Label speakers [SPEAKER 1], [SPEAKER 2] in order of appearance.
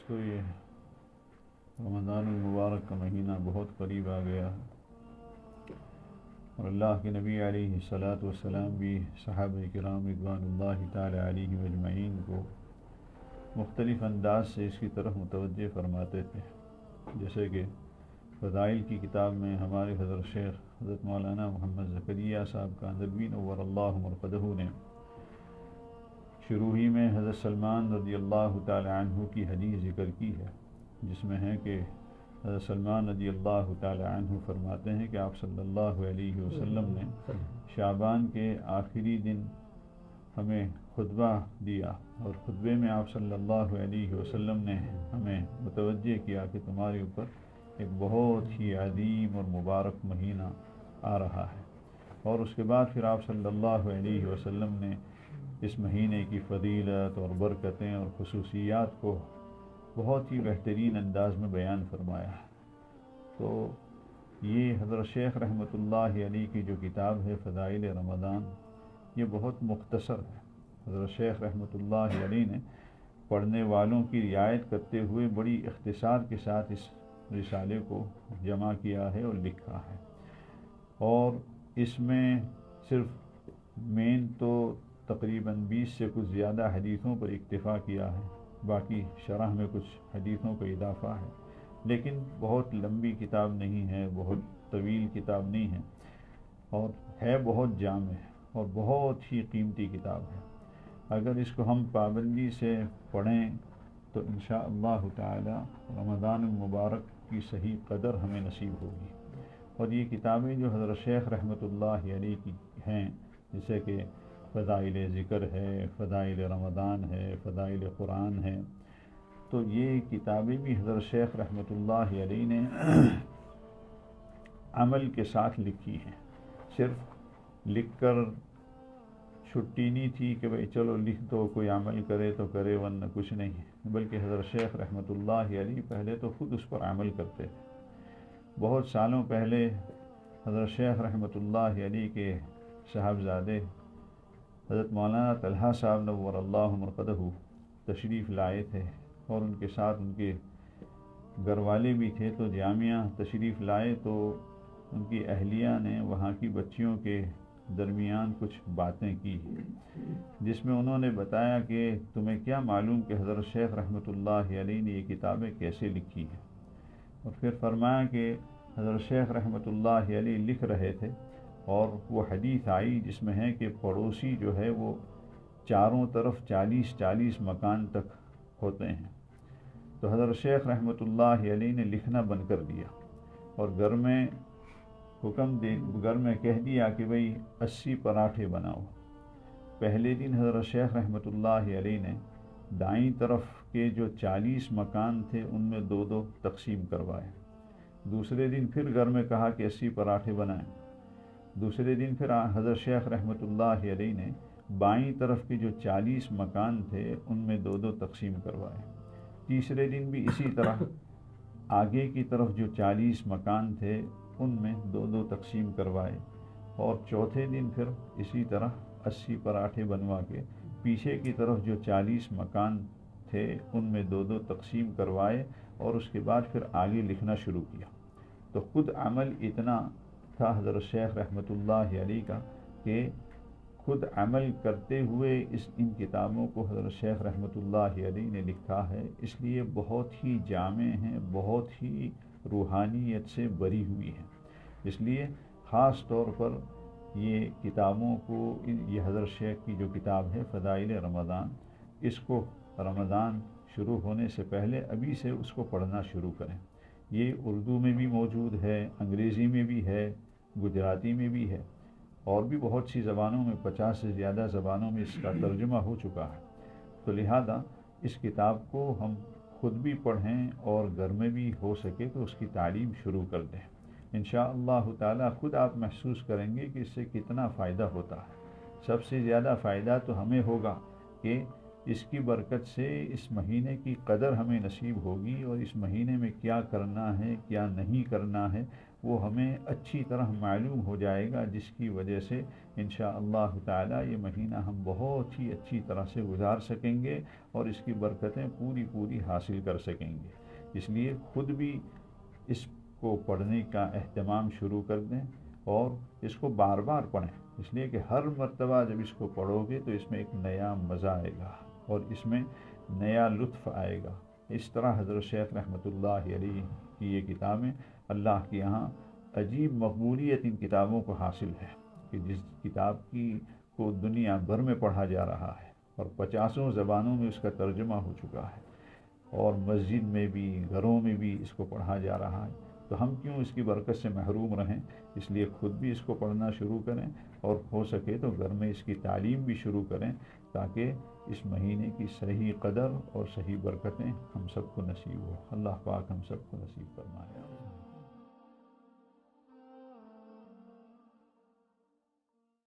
[SPEAKER 1] دوستو، یہ رمضان المبارک کا مہینہ بہت قریب آ گیا ہے، اور اللہ کے نبی علیہ الصلاۃ والسلام بھی صحابہ کرام رضوان اللہ تعالی علیہ اجمعین کو مختلف انداز سے اس کی طرف متوجہ فرماتے تھے. جیسے کہ فضائل کی کتاب میں ہمارے حضرت شیخ حضرت مولانا محمد زکریا صاحب کاندلوی نور اللہ مرقدہ نے شروع ہی میں حضرت سلمان رضی اللہ تعالی عنہ کی حدیث ذکر کی ہے، جس میں ہے کہ حضرت سلمان رضی اللہ تعالی عنہ فرماتے ہیں کہ آپ صلی اللہ علیہ وسلم نے شعبان کے آخری دن ہمیں خطبہ دیا، اور خطبے میں آپ صلی اللہ علیہ وسلم نے ہمیں متوجہ کیا کہ تمہارے اوپر ایک بہت ہی عظیم اور مبارک مہینہ آ رہا ہے. اور اس کے بعد پھر آپ صلی اللہ علیہ وسلم نے اس مہینے کی فضیلت اور برکتیں اور خصوصیات کو بہت ہی بہترین انداز میں بیان فرمایا. تو یہ حضرت شیخ رحمۃ اللہ علیہ کی جو کتاب ہے فضائل رمضان، یہ بہت مختصر ہے. حضرت شیخ رحمۃ اللہ علیہ نے پڑھنے والوں کی رعایت کرتے ہوئے بڑی اختصار کے ساتھ اس رسالے کو جمع کیا ہے اور لکھا ہے، اور اس میں صرف مین تو تقریباً 20 سے کچھ زیادہ حدیثوں پر اکتفا کیا ہے، باقی شرح میں کچھ حدیثوں کا اضافہ ہے. لیکن بہت لمبی کتاب نہیں ہے، بہت طویل کتاب نہیں ہے، اور ہے بہت جامع اور بہت ہی قیمتی کتاب ہے. اگر اس کو ہم پابندی سے پڑھیں تو انشاءاللہ تعالی رمضان المبارک کی صحیح قدر ہمیں نصیب ہوگی. اور یہ کتابیں جو حضرت شیخ رحمۃ اللہ علیہ کی ہیں، جیسے کہ فضائل ذکر ہے، فضائل رمضان ہے، فضائل قرآن ہے، تو یہ کتابیں بھی حضرت شیخ رحمۃ اللہ علیہ نے عمل کے ساتھ لکھی ہیں. صرف لکھ کر چھٹی نہیں تھی کہ بھئی چلو لکھ دو، کوئی عمل کرے تو کرے ورنہ کچھ نہیں، بلکہ حضرت شیخ رحمۃ اللہ علیہ پہلے تو خود اس پر عمل کرتے تھے. بہت سالوں پہلے حضرت شیخ رحمۃ اللہ علیہ کے صاحبزادے حضرت مولانا طلحہ صاحب نور اللہ مرقدہ تشریف لائے تھے، اور ان کے ساتھ ان کے گھر والے بھی تھے. تو جامعہ تشریف لائے تو ان کی اہلیہ نے وہاں کی بچیوں کے درمیان کچھ باتیں کی، جس میں انہوں نے بتایا کہ تمہیں کیا معلوم کہ حضرت شیخ رحمۃ اللہ علیہ نے یہ کتابیں کیسے لکھی ہیں. اور پھر فرمایا کہ حضرت شیخ رحمۃ اللہ علیہ لکھ رہے تھے، اور وہ حدیث آئی جس میں ہے کہ پڑوسی جو ہے وہ چاروں طرف 40 مکان تک ہوتے ہیں. تو حضرت شیخ رحمۃ اللہ علیہ نے لکھنا بند کر دیا، اور گھر میں کہہ دیا کہ بھئی 80 پراٹھے بناؤ. پہلے دن حضرت شیخ رحمۃ اللہ علیہ نے دائیں طرف کے جو 40 مکان تھے ان میں 2 تقسیم کروائے. دوسرے دن پھر گھر میں کہا کہ 80 پراٹھے بنائیں. دوسرے دن پھر حضرت شیخ رحمۃ اللہ علیہ نے بائیں طرف کے جو 40 مکان تھے ان میں 2 تقسیم کروائے. تیسرے دن بھی اسی طرح آگے کی طرف جو 40 مکان تھے ان میں 2 تقسیم کروائے، اور چوتھے دن پھر اسی طرح 80 پراٹھے بنوا کے پیچھے کی طرف جو 40 مکان تھے ان میں 2 تقسیم کروائے، اور اس کے بعد پھر آگے لکھنا شروع کیا. تو خود عمل اتنا تھا حضرت شیخ رحمۃ اللہ علیہ کا کہ خود عمل کرتے ہوئے ان کتابوں کو حضرت شیخ رحمۃ اللہ علیہ نے لکھا ہے. اس لیے بہت ہی جامع ہیں، بہت ہی روحانیت سے بری ہوئی ہیں. اس لیے خاص طور پر یہ کتابوں کو، یہ حضرت شیخ کی جو کتاب ہے فضائل رمضان، اس کو رمضان شروع ہونے سے پہلے ابھی سے اس کو پڑھنا شروع کریں. یہ اردو میں بھی موجود ہے، انگریزی میں بھی ہے، گجراتی میں بھی ہے، اور بھی بہت سی زبانوں میں، 50 سے زیادہ زبانوں میں اس کا ترجمہ ہو چکا ہے. تو لہذا اس کتاب کو ہم خود بھی پڑھیں، اور گھر میں بھی ہو سکے تو اس کی تعلیم شروع کر دیں. انشاءاللہ تعالی خود آپ محسوس کریں گے کہ اس سے کتنا فائدہ ہوتا ہے. سب سے زیادہ فائدہ تو ہمیں ہوگا کہ اس کی برکت سے اس مہینے کی قدر ہمیں نصیب ہوگی، اور اس مہینے میں کیا کرنا ہے کیا نہیں کرنا ہے وہ ہمیں اچھی طرح معلوم ہو جائے گا، جس کی وجہ سے انشاءاللہ تعالی یہ مہینہ ہم بہت ہی اچھی طرح سے گزار سکیں گے اور اس کی برکتیں پوری حاصل کر سکیں گے۔ اس لیے خود بھی اس کو پڑھنے کا اہتمام شروع کر دیں اور اس کو بار بار پڑھیں، اس لیے کہ ہر مرتبہ جب اس کو پڑھو گے تو اس میں ایک نیا مزہ آئے گا اور اس میں نیا لطف آئے گا۔ اس طرح حضرت شیخ رحمۃ اللہ علیہ کی یہ کتابیں اللہ کے یہاں عجیب مقبولیت ان کتابوں کو حاصل ہے کہ جس کتاب کو دنیا بھر میں پڑھا جا رہا ہے اور 50 زبانوں میں اس کا ترجمہ ہو چکا ہے، اور مسجد میں بھی گھروں میں بھی اس کو پڑھا جا رہا ہے، تو ہم کیوں اس کی برکت سے محروم رہیں؟ اس لیے خود بھی اس کو پڑھنا شروع کریں اور ہو سکے تو گھر میں اس کی تعلیم بھی شروع کریں، تاکہ اس مہینے کی صحیح قدر اور صحیح برکتیں ہم سب کو نصیب ہو۔ اللہ پاک ہم سب کو نصیب فرمائے۔